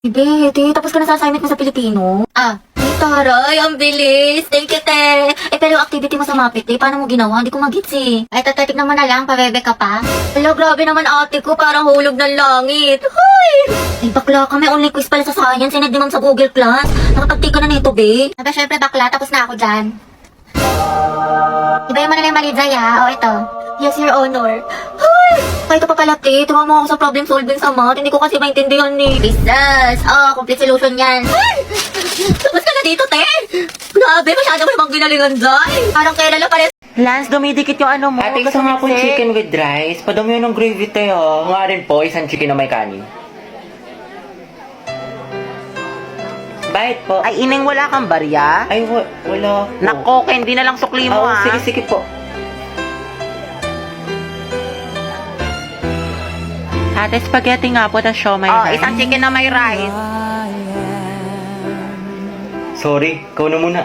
Hindi, tapos ka na sa assignment mo sa Pilipino? Ay, taray, ang bilis. Thank you, te. Pero yung activity mo sa Mapit, paano mo ginawa? Hindi ko magits eh. Ay, tignan mo na lang, pabebe ka pa. Hello, grabe naman ate ko, parang hulog ng langit. Hoy! Ay, bakla ka, may only quiz pala sa science, sinad ni ma'am sa Google Class. Nakapagtik ka na nito, be. Aba, syempre bakla, tapos na ako dyan. Ibayin mo na lang yung mali, Zaya. O, ito. Yes, Your Honor. Hoy! Kahit pa pala, te. Tuwa mo ako sa problem solving sa math. Hindi ko kasi maintindihan ni Jesus. Complete solution yan. Ay! Tapos ka na dito, te. Grabe, masyado mo namang ginalingan dyan. Parang kailan na pala. Lance, dumidikit yung ano mo. Ate, gusto nga po chicken with rice. Padami yun ng gravy tayo. Nga rin po, isang chicken na may kanin. Bayad po. Ay, ineng, wala kang barya? Ay, wala po. Nako, hindi na lang sukli mo, Oo, ha? sige po. Ate, spaghetti nga po, tas siomay rice. Isang chicken na may rice. Sorry, ikaw na muna.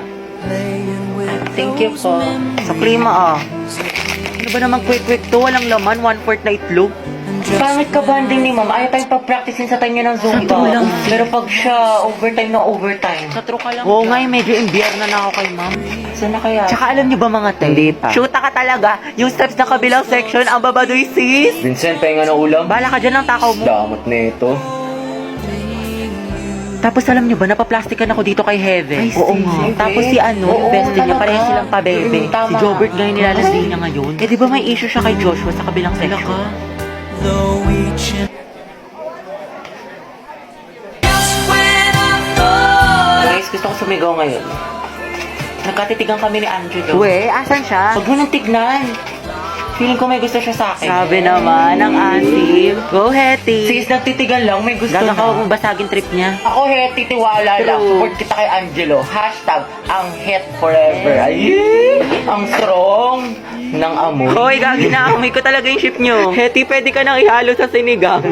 Thank you po. Sukli mo, Ano ba naman quick to? Walang laman, 1/4 na itlog. Pangit ka banding ni ma'am. Ayaw tayong pag-practicein sa time niya ng Zumba. Pero pag siya, overtime na overtime. Sa truka lang. Oo nga, medyo imbierna na ako kay ma'am. Saan na kaya? Tsaka alam niyo ba mga te? Hindi pa. Shoota ka talaga. Yung steps na kabilang section, ang babadoy sis. Vincent, pahinga na ulam. Bala ka dyan ng takaw mo. Damot na ito. Tapos alam niyo ba, napaplastikan ako dito kay Heaven. Oo nga. Tapos si ano, Oo, best niya, talaga. pareho silang pabebe. Tama. Si Jobert ngayon nilalandi niya ngayon. Eh di ba may issue siya kay Joshua sa kabilang section? Guys, gusto ko sumigaw ngayon. Nagkatitigan kami ni Angelo. We, asan siya? Huwag mo nang tignan. Feeling ko may gusto siya sa akin. Sabi naman, ang asim. Go, Hetty. Sis, nagtitigan lang. May gusto Gaga na. ka, huwag mong basagin trip niya. Ako, Hetty, tiwala lang. True. Support kita kay Angelo. Hashtag, ang het forever. Ay, ang strong ng amoy. Hoy, gagi na, amoy ko talaga yung ship nyo. Hetty, pwede ka nang ihalo sa sinigang.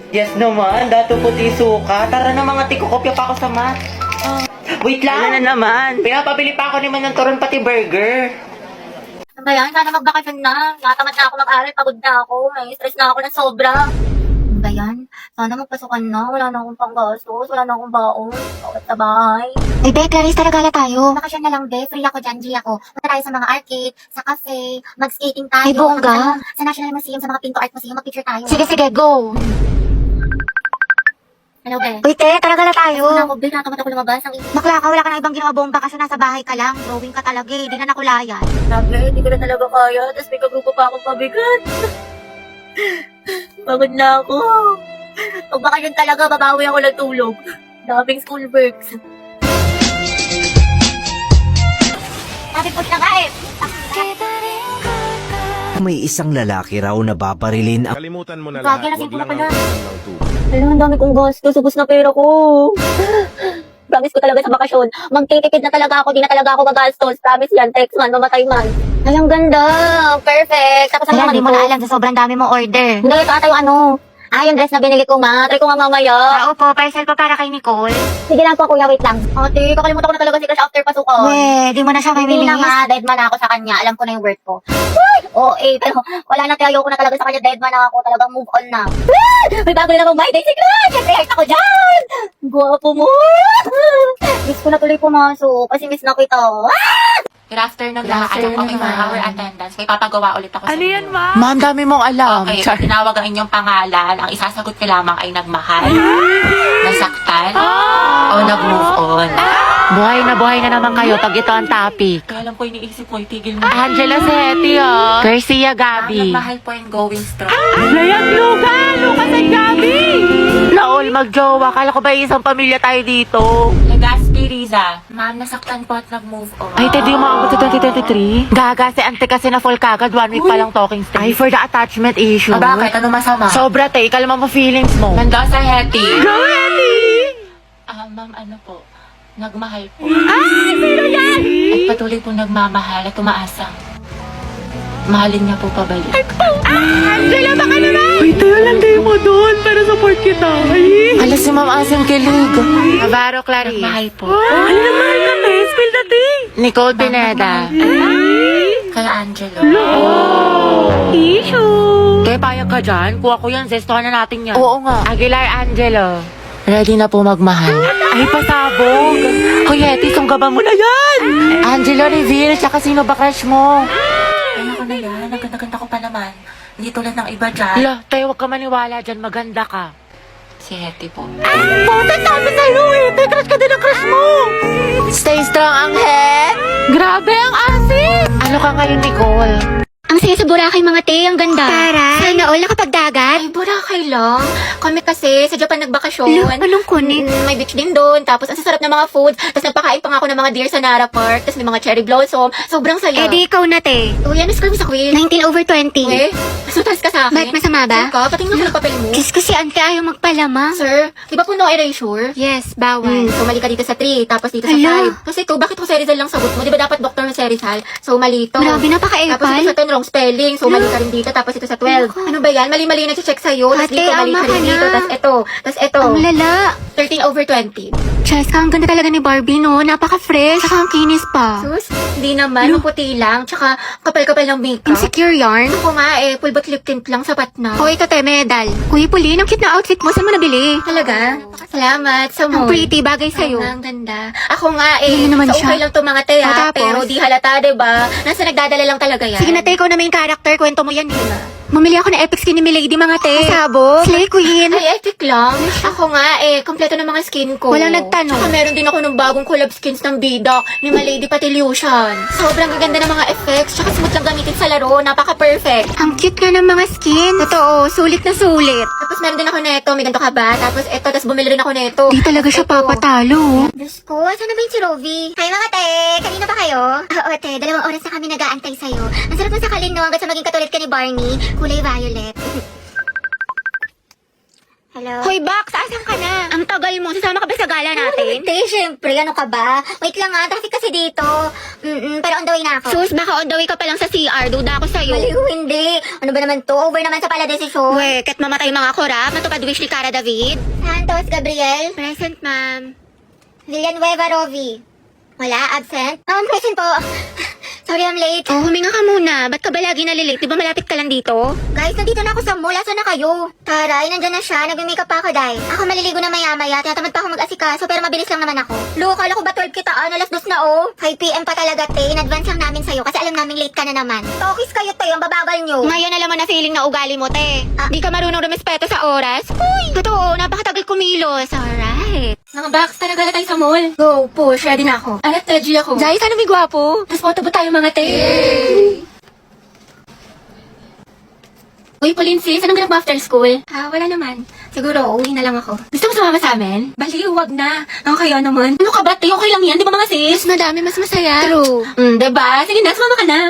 Yes naman, dato puti suka. Tara na mga tiko, kopya pa ako sa math. Wait Ano lang. na naman? Pinapabili pa ako ni Manang Toron pati burger. Ano ba yan? Sana magbakasyon na. Natamad na ako mag-aral, pagod na ako. May stress na ako ng sobra. Ano ba yan? Sana magpasukan na. Wala na akong panggastos. Wala na akong baon. Bakit sa bahay? Ay, Be, Clarice, taragala tayo. Bakasyon na lang, Be. Free ako dyan, G ako. Punta tayo sa mga arcade, sa cafe, mag-skating tayo. Ay, bongga. Sa National Museum, sa mga Pinto Art Museum, mag-picture tayo. Sige, go. Hello, Be. Uy, te, talaga na tayo. Ako, Be, natamad ako lumabas. Ang Bakla ka, wala ka na ibang ginawa bomba kasi nasa bahay ka lang. Drawing ka talaga eh, di na nakulayan. Sabi, hindi ko na talaga kaya. Tapos may kagrupo pa akong pabigat. Pagod na ako. Pag baka yun talaga, babawi ako ng tulog. Daming school works. Sabi po na nga eh. May isang lalaki raw na babarilin ang Kalimutan mo na Gagi, lahat. lasing Huwag ko na lang pala. ang ng tubig. Alam, ang dami kong gastos. Ubus na pera ko. Promise ko talaga sa bakasyon. Magtitipid na talaga ako. Di na talaga ako gagastos. Promise yan. Text man, mamatay man. Ay, ang ganda. Perfect. Tapos Wala, ano di mo na alam sa sobrang dami mong order. Hindi, ito ata yung ano. Yung dress na binili ko, ma. Try ko nga mamaya. Opo, parcel pa para kay Nicole. Sige lang po, kuya. Wait lang. Ate, kakalimutan ko na talaga si Crush after pasukan. Di mo na siya may Hindi na mimiss. nga, dead man ako sa kanya. Alam ko na yung worth ko. Pero wala na tayo ko na talaga sa kanya. Dead man ako. Talagang move on na. May bago na namang my day si Crush. Siyempre, heart ako dyan. Guwapo mo. Miss ko na tuloy pumasok. Kasi miss na kita. Good afternoon lahat. Okay, for our attendance, may papagawa ulit ako sa Ano yan, inyo. ma'am? Ma'am, dami mong alam. Okay, Char. pag tinawag ang inyong pangalan, ang isasagot ko lamang ay nagmahal, nasaktan, o nag-move on. Buhay na naman kayo pag ito ang topic. Kaya lang po iniisip mo, itigil mo. Angela Seti, Garcia Ang Gabi. nagmahal po and going strong. Layang Lucas at Gabi! Naol, magjowa. Kala ko ba isang pamilya tayo dito? Legaspi Riza, ma'am, nasaktan po at nag-move on. Ay, hindi umabot sa 2023. Gaga, si ante kasi na full kagad. 1 week pa lang talking stage. Ay, for the attachment issue. Ah, bakit? Ano masama? Sobra, te. Kalma mo feelings mo. Mendoza Hetty. Go, Hetty! Ma'am, ano po? Nagmahal po. Ay, sino yan? At patuloy po nagmamahal at umaasang. Mahalin niya po pabalik. Angela, baka naman! Uy, tayo lang tayo mo doon para support kita. Ay! Alas si Ma'am Asim kilig. Navarro Clarice. Nagmahal po. Ano naman ka, te? Spill the tea. Nicole Pineda. Kaya Angelo. Issue. Te, payag ka dyan? Kuha ko yan, zestohan na natin yan. Oo nga. Aguilar Angelo. Ready na po magmahal. Ay, pasabog. Kuya, sunggaban mo na yan. Angelo, reveal. Tsaka sino ba crush mo? Kaya ko na yan. Ang ganda-ganda ko pa naman. Hindi tulad ng iba dyan. Hala, tayo, huwag ka maniwala dyan. Maganda ka. Si Hetty po. Puta, sabi sa'yo eh. Te, crush ka din ang crush mo. Stay strong, Angel. Grabe ang asin. Ano ka ngayon, Nicole? Ang saya sa Boracay mga te, ang ganda. Taray. Sana all nakapagdagat. Ay, Boracay lang. Kami kasi sa Japan nagbakasyon. Anong kunin? May beach din doon. Tapos ang sasarap ng mga food. Tapos nagpakain pa nga ako ng mga deer sa Nara Park. Tapos may mga cherry blossom. Sobrang saya. Eh di ikaw na te. Uy, ano score mo sa quiz? 19/20. Eh, masutas ka sa akin. Bakit masama ba? Sir ka, patingin mo ng papel mo. Kiss ko si ante ayaw magpalama. Sir, di ba po no erasure? Yes, bawal. So, mali ka dito sa 3, tapos dito sa Hala. 5. Kasi ito, bakit Jose Rizal lang sagot mo? Di ba dapat Dr. Jose Rizal? So, mali ito. Grabe, napaka-epal. Tapos ito sa 10, wrong spelling. So, mali ka rin dito. Tapos ito sa 12. Ano ba yan? Mali-mali na check sa'yo. Tapos Ate, dito, mali ama ka rin ka dito. na. Tapos ito. Tapos ito. Ang lala. 13/20. Cheska, ang ganda talaga ni Barbie, no? Napaka-fresh. Saka ang kinis pa. Sus, hindi naman. Maputi lang. Tsaka, kapal-kapal ng makeup. Insecure yarn. Ako nga eh, full bot lip tint lang, sapat na. O, ito te, medal. Kuya Pauline, ang cute na outfit mo. Saan mo nabili? Talaga? Salamat sa Ang mo. pretty, bagay sa'yo. Ang ganda. Ako nga eh. Ano naman so, siya? okay lang to mga te ha. O, tapos? Pero di halata, diba? Nasa nagdadala lang talaga yan. Sige na te, ikaw na main character. Kwento mo yan, Mamili ako ng epic skin ni Milady, mga te. Sabog. Slay Queen. Ay, epic lang. Ako nga eh, kompleto ng mga skin ko. Walang nagtanong. Tsaka meron din ako ng bagong collab skins ng Bida ni Malady Patilution. Sobrang gaganda ng mga effects, tsaka smooth lang gamitin sa laro. Napaka-perfect. Ang cute nga ng mga skin. Totoo, sulit na sulit. Tapos meron din ako neto, may ganito ka ba? Tapos eto, tapos bumili rin ako neto. Di talaga siya Ito. papatalo. Diyos ko, saan na ba yung si Rovi? Hi mga te, kanina pa kayo? Oo te, 2 oras na kami nag-aantay sa'yo. Ang sarap mo sakalin no, hanggang sa maging katulad ka ni Barney, kulay violet. Hello? Hoy, Bax, asan ka na? Ang tagal mo. Sasama ka ba sa gala natin? Te, syempre, ano ka ba? Wait lang nga, traffic kasi dito. Pero on the way na ako. Sus, baka on the way ka pa lang sa CR. Duda ako sa'yo. Maliw, hindi. Ano ba naman to? Over naman sa pala desisyon. Uwe, ket mamatay mga korap. Matupad wish ni Cara David. Santos, Gabriel, Present, ma'am. Villanueva, Rovi. Wala, absent? Present po. Sorry, I'm late. Oh, huminga ka muna. Ba't ka ba lagi nalilate? Di ba malapit ka lang dito? Guys, nandito na ako sa mall. Asan na kayo? Taray, nandyan na siya. Nag-makeup pa ako, Day. Ako maliligo na maya-maya. Tinatamad pa ako mag-asikaso, pero mabilis lang naman ako. Lo, kala ko ba 12 kitaan? Alas 2 na, oh. 5 PM pa talaga, te. In advance lang namin sa'yo kasi alam namin late ka na naman. Tokis kayo, te. Ang bababal nyo. Ngayon alam mo na feeling na ugali mo, te. Di ka marunong rumespeto sa oras. Uy! Totoo, napakatagal kumilos. Alright. Mga box, talaga na tayo sa mall. Go, push. Ready na ako. Alat, ready ako. Jai, sana may gwapo. Tapos photo ba tayo mga te? Uy, Pauline sis, anong ganap mo after school? Wala naman. Siguro, uwi na lang ako. Gusto mo sumama sa amin? Baliw, wag na. Ako kaya naman. Ano ka ba, te? Okay lang yan, di ba mga sis? Mas madami, mas masaya. True. Diba? Sige na, sumama ka na.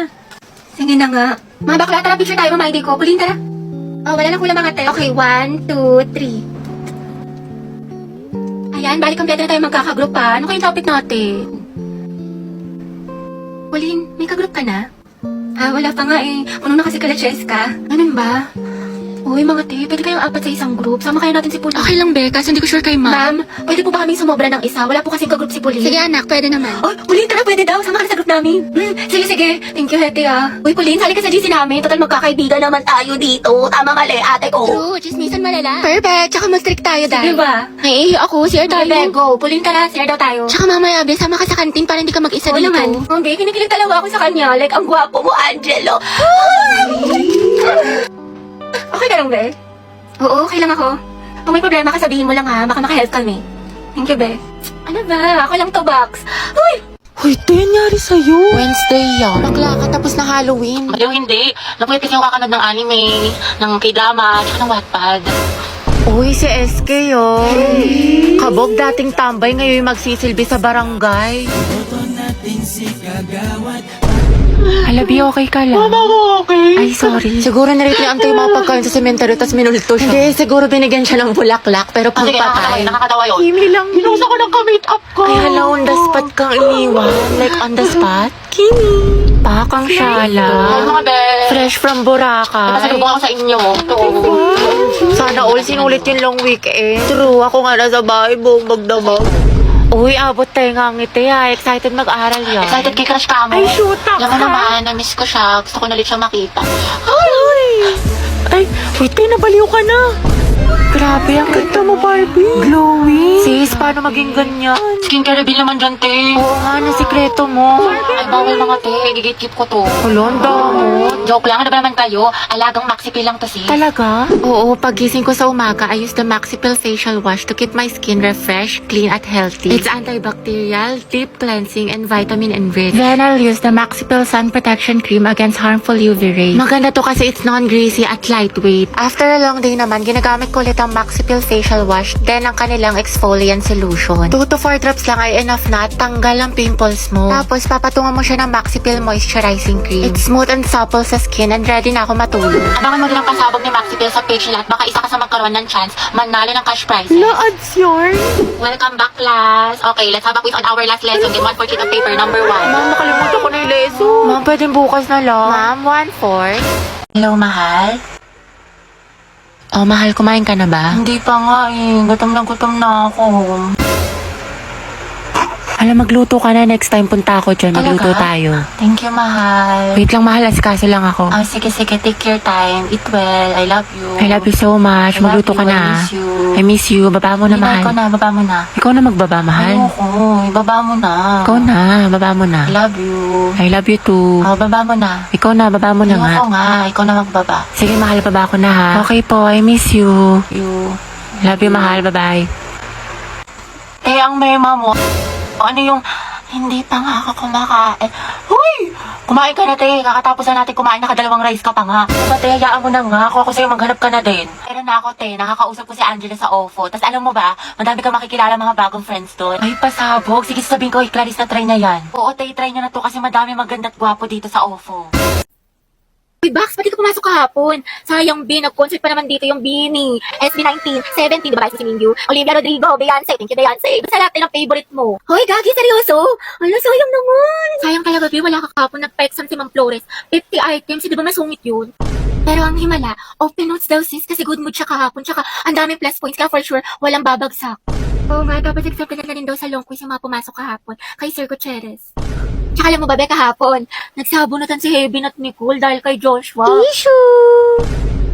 Sige na nga. Mga bakla, tara, picture tayo, mama ID ko. Pauline, tara. Oh, wala na kulang mga te. Okay, 1, 2, 3. Ayan, balik kompleto na tayo magkakagroup pa. Ano kayong topic natin? Pauline, may kagroup ka na? Wala pa nga eh. Puno na kasi kala Cheska. Ganun ba? Uy, mga te, pwede kayong 4 sa isang group. Sama kayo natin si Pauline. Okay lang, Be, kasi hindi ko sure kay Ma'am, pwede po ba kaming sumobra ng isa? Wala po kasing kagroup si Pauline. Sige, anak, pwede naman. Oh, Pauline, tara, pwede daw. Sama ka na sa group namin. Sige, sige. Thank you, Hete, Uy, Pauline, sali ka sa GC namin. Total, magkakaibigan naman tayo dito. Tama mali, ate ko. True, chismisan malala. Perfect, tsaka mag-strict tayo, Sige dahil. ba? Naiihi ako, share tayo. Bebe, go. Pauline, tara, share daw tayo. Tsaka mamaya, Be, sama ka sa kantin para hindi ka mag-isa Oo dito. naman. Okay, kinikilig talaga ako sa kanya. Like, ang gwapo mo, Angelo. Okay ka lang, Be? Oo, okay lang ako. Kung may problema ka, sabihin mo lang ha. Baka makahelp kami. Thank you, Be. Ano ba? Ako lang to, Box. Uy! Hoy, ito nangyari sa'yo. Wednesday yan. Bakla ka tapos na Halloween. Baliw hindi. Napulit kasi yung kakanood ng anime, ng K-drama, tsaka ng Wattpad. Uy, si SK, oh. Kabog dating tambay, ngayon magsisilbi sa barangay. Alabi, okay ka lang? Mama, okay. Ay, sorry. Siguro narito ni Antay yung mga pagkain sa sementeryo, tapos minulto siya. Hindi, siguro binigyan siya ng bulaklak, pero Sige, pagpatay. nakakatawa yun. Kimi lang. Pinusa ko ng ka-make-up ko. Ay, hala, on the spot kang iniwan. Like, on the spot? Kimi. Pakang Ay, syala. mga be. Fresh from Boracay. Pasalubong ako sa inyo. Ito. Sana all sinulit yung long weekend. True, ako nga nasa bahay, buong magdamag. Uy, abot tayo nga ngiti ha. Excited mag-aral yan. Excited kay crush ka mo. Ay, shoot up Alam mo ka. naman, na-miss ko siya. Gusto ko na ulit siya makita. Ay! Ay, wait kayo, nabaliw ka na. Grabe, ang ganda mo, Barbie. Glowing. Sis, paano maging ganyan? Skincare reveal naman dyan, te. Oo nga, na sikreto mo. Ay, bawal mga te. Gigit-keep ko to. Kulonda mo. Joke lang, ano ba naman kayo? Alagang maxipil lang to, sis. Talaga? Oo, pagising ko sa umaga, I use the Maxipil Facial Wash to keep my skin refreshed, clean at healthy. It's antibacterial, deep cleansing, and vitamin enriched. Then I'll use the Maxipil Sun Protection Cream against harmful UV rays. Maganda to kasi it's non-greasy at lightweight. After a long day naman, ginagamit ko ulit ang Maxipil Facial Wash, then ang kanilang exfoliant solution. 2 to 4 drops lang ay enough na at tanggal ang pimples mo. Tapos papatungan mo siya ng Maxipil Moisturizing Cream. It's smooth and supple sa skin and ready na ako matulog. Abangan mo din ang pasabog ni Maxipil sa page nila at baka isa ka sa magkaroon ng chance manalo ng cash prizes. Ads yarn? Welcome back, class. Okay, let's have a quiz on our last lesson. Get 1 for sheet of paper, number 1. Ma'am, nakalimutan ko na yung lesson. Ma'am, pwedeng bukas na lang. Ma'am, 1/4. Hello, mahal? Oh, mahal, kumain ka na ba? Hindi pa nga eh. Gutom na ako. Alam, magluto ka na. Next time punta ako dyan. Talaga? Magluto tayo. Thank you, mahal. Wait lang, mahal. Asikaso lang ako. Sige. Take your time. Eat well. I love you. I love you so much. I love Magluto ka you. na. I miss you. I miss you. Baba mo na, mahal. Ikaw na, baba mo na. Ikaw na magbaba, mahal. Ayoko. Ibaba mo na. Ikaw na. Baba mo na. I love you. I love you too. Baba mo na. Ikaw na. Baba mo na nga. Ayoko nga. Ikaw na magbaba. Sige, mahal. Baba ko na, ha. Okay po. I miss you. You. Love you, mahal. Bye-bye. Ang mema mo. Ano yung... Hindi pa nga ako kumakain. Huy! Kumain ka na, te. Kakatapos na natin kumain. Nakadalawang rice ka pa nga. Diba, te? Hayaan mo na nga. Ako sa'yo, maghanap ka na din. Meron na ako, te. Nakakausap ko si Angela sa OFO. Tapos alam mo ba, madami ka makikilala mga bagong friends doon. Ay, pasabog. Sige, sabihin ko, Clarice, na try na yan. Oo, te. Try nyo na to kasi madami maganda at gwapo dito sa OFO. Uy, Bax, pati ka pumasok kahapon. Sayang, B, nag-concert pa naman dito yung Bini. SB19, 17, diba ba si Mingyu? Olivia Rodrigo, Beyonce, thank you, Beyonce. Basta lahat ng favorite mo. Hoy, Gagi, seryoso? Ano, sayang naman. Sayang talaga, B, wala ka kahapon. Nag-pexam si Ma'am Flores. 50 items, di ba masungit yun? Pero ang himala, open notes daw sis kasi good mood siya kahapon. Tsaka ang daming plus points kaya for sure walang babagsak. Oo nga, tapos accepted na rin daw sa long quiz yung mga pumasok kahapon kay Sir Gutierrez. Tsaka alam mo ba, Be, kahapon, nagsabunutan si Heaven at Nicole dahil kay Joshua. Issue!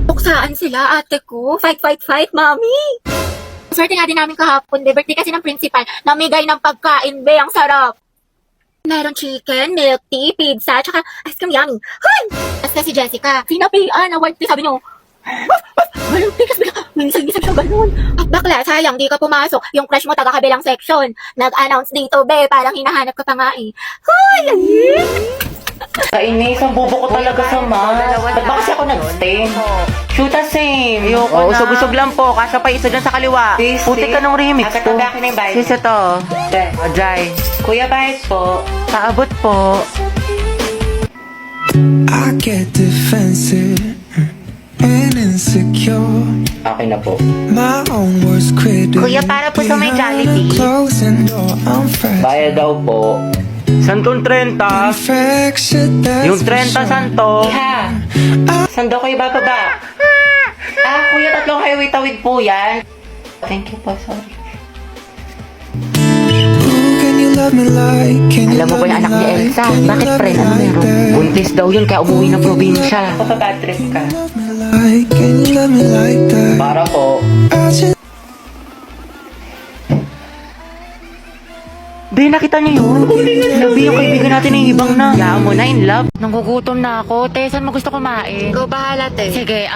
Tuksaan sila, ate ko. Fight, mami! Swerte nga din namin kahapon, Be. Birthday kasi ng principal. Namigay ng pagkain, Be. Ang sarap. Meron chicken, milk tea, pizza, tsaka ice cream yummy. Hoy! Basta si Jessica. Sinapian, award tea, sabi nyo. Walang tikas, minsan siya ganun. At bakla, sayang, di ka pumasok. Yung crush mo taga-kabilang section. Nag-announce dito, be, parang hinahanap ka pa nga eh. Hoy! Kainis, ang bobo ko talaga sa math. Ba't ba kasi ako nag-stain? Shoot a same. Oo, usog-usog lang po. Kasya pa isa dyan sa kaliwa. Puti ka nung remix Agad po. na akin na yung bayad. Sis, ito. O, Jai. Kuya, bayad po. Paabot po. I get defensive and insecure. Okay na po. My own worst critic. Kuya, para po sa may Behind Jollibee. the closing door, I'm fresh. Bayad daw po. Santong 30. Infection, that's Yung for 30, sure. santo. Ha? Sando ko ibababa. Kuya, tatlong highway tawid po yan. Thank you po, sorry. Ooh, can you love me like? Can you Alam mo ba love yung me anak ni like? Elsa? Can you Bakit love friend? me Ano like meron? that? Buntis daw yun kaya umuwi ng probinsya. Kapag trip ka. Love me like, can you love me like that? Para po. I just Be, nakita niyo yun? Labi yung kaibigan natin ng ibang na. Kaya mo na in love. Nanggugutom na ako. Te, saan mo gusto kumain? Ikaw bahala, te. Sige,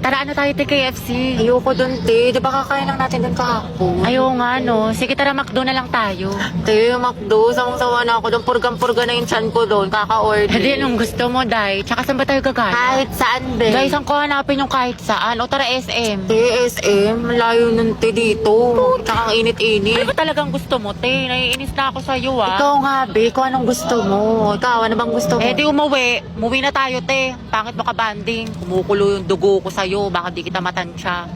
tara ano tayo te KFC? Ayoko dun, te. Di ba kakain lang natin dun kahapon? Ayaw nga no. Sige tara McDo na lang tayo. Te, Macdo, sawang-sawa na ako doon. Purgang-purga na yung chan ko doon. Kaka-order. Hindi, anong gusto mo, Day? Tsaka saan ba tayo gagana? Kahit saan, be. Day, saan ko hanapin yung kahit saan? O tara SM. TSM, malayo nun, te, dito. Tsaka ang init-init. Ano ba talagang gusto mo, te? Naiinis na ako sa'yo, ah. Ikaw nga, be, kung anong gusto mo. Ikaw, ano bang gusto mo? Eh di umuwi. Umuwi na tayo, te. Pangit mo ka banding. Kumukulo yung dugo ko sa'yo. Baka di kita matansya.